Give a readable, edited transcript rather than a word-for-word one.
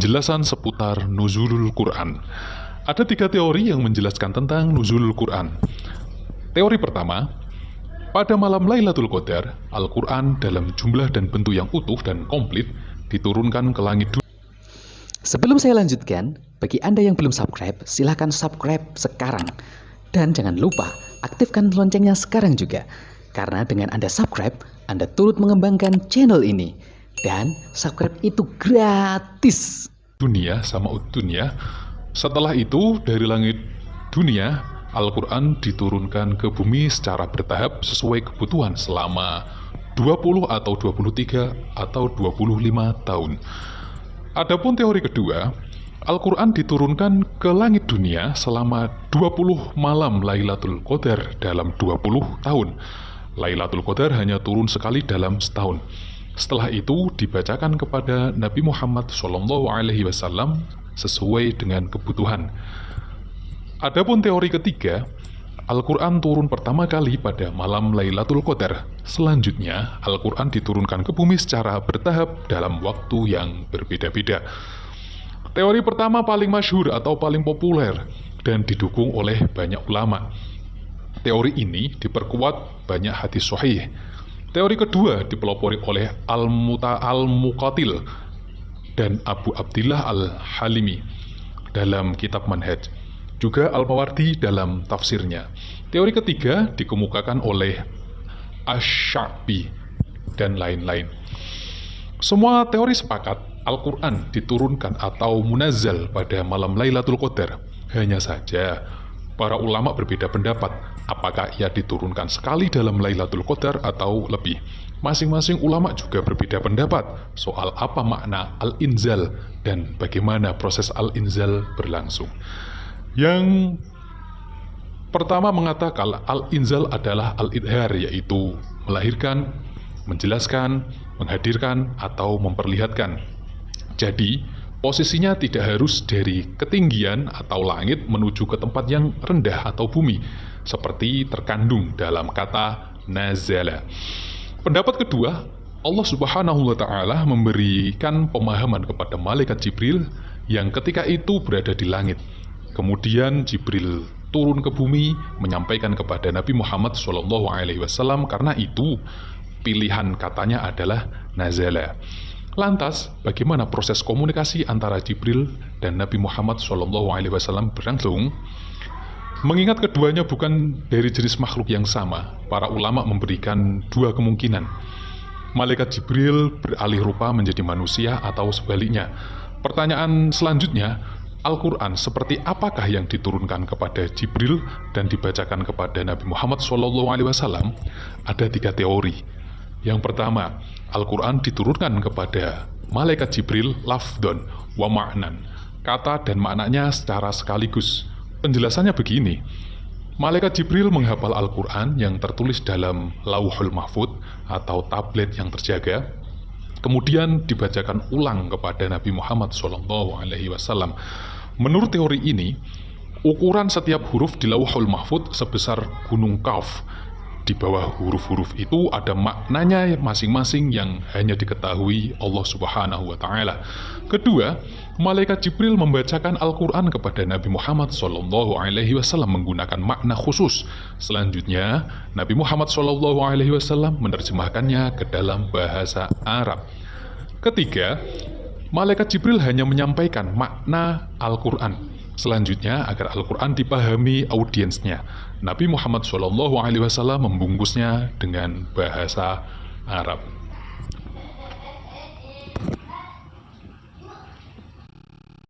penjelasan seputar nuzulul Quran. Ada 3 teori yang menjelaskan tentang nuzulul Quran. Teori pertama, pada malam Lailatul Qadar, Al-Quran dalam jumlah dan bentuk yang utuh dan komplit diturunkan ke langit dunia. Sebelum saya lanjutkan, bagi Anda yang belum subscribe, silahkan subscribe sekarang. Dan jangan lupa, aktifkan loncengnya sekarang juga. Karena dengan Anda subscribe, Anda turut mengembangkan channel ini. Dan subscribe itu gratis. Dunia sama dunia. Setelah itu, dari langit dunia, Al-Quran diturunkan ke bumi secara bertahap sesuai kebutuhan selama 20 atau 23 atau 25 tahun. Adapun teori kedua, Al-Quran diturunkan ke langit dunia selama 20 malam Lailatul Qadar dalam 20 tahun. Lailatul Qadar hanya turun sekali dalam setahun. Setelah itu dibacakan kepada Nabi Muhammad SAW sesuai dengan kebutuhan. Adapun teori ketiga, Al-Quran turun pertama kali pada malam Lailatul Qadar. Selanjutnya, Al-Quran diturunkan ke bumi secara bertahap dalam waktu yang berbeda-beda. Teori pertama paling masyhur atau paling populer dan didukung oleh banyak ulama. Teori ini diperkuat banyak hadis sahih. Teori kedua dipelopori oleh Al-Muqatil dan Abu Abdillah Al-Halimi dalam kitab Manhaj. Juga Al-Mawardi dalam tafsirnya. Teori ketiga dikemukakan oleh Asy-Sya'bi dan lain-lain. Semua teori sepakat Al-Quran diturunkan atau munazzal pada malam Lailatul Qadar. Hanya saja para ulama berbeda pendapat apakah ia diturunkan sekali dalam Lailatul Qadar atau lebih. Masing-masing ulama juga berbeda pendapat soal apa makna Al-Inzal dan bagaimana proses Al-Inzal berlangsung. Yang pertama mengatakan Al-Inzal adalah Al-Idhar, yaitu melahirkan, menjelaskan, menghadirkan, atau memperlihatkan. Jadi, posisinya tidak harus dari ketinggian atau langit menuju ke tempat yang rendah atau bumi, seperti terkandung dalam kata nazala. Pendapat kedua, Allah Subhanahu wa Ta'ala memberikan pemahaman kepada malaikat Jibril yang ketika itu berada di langit. Kemudian Jibril turun ke bumi menyampaikan kepada Nabi Muhammad SAW, karena itu pilihan katanya adalah nazala. Lantas, bagaimana proses komunikasi antara Jibril dan Nabi Muhammad SAW berlangsung? Mengingat keduanya bukan dari jenis makhluk yang sama, para ulama memberikan 2 kemungkinan. Malaikat Jibril beralih rupa menjadi manusia atau sebaliknya. Pertanyaan selanjutnya, Al-Quran seperti apakah yang diturunkan kepada Jibril dan dibacakan kepada Nabi Muhammad SAW? Ada 3 teori. Yang pertama, Al-Quran diturunkan kepada malaikat Jibril lafdon wa ma'nan, kata dan maknanya secara sekaligus. Penjelasannya begini, malaikat Jibril menghafal Al-Quran yang tertulis dalam Lauhul Mahfud atau tablet yang terjaga, kemudian dibacakan ulang kepada Nabi Muhammad SAW. Menurut teori ini, ukuran setiap huruf di Lauhul Mahfud sebesar gunung Kaf. Di bawah huruf-huruf itu ada maknanya masing-masing yang hanya diketahui Allah Subhanahu wa Ta'ala. Kedua, malaikat Jibril membacakan Al-Quran kepada Nabi Muhammad SAW menggunakan makna khusus. Selanjutnya, Nabi Muhammad SAW menerjemahkannya ke dalam bahasa Arab. Ketiga, malaikat Jibril hanya menyampaikan makna Al-Quran. Selanjutnya, agar Al-Quran dipahami audiensnya, Nabi Muhammad SAW membungkusnya dengan bahasa Arab.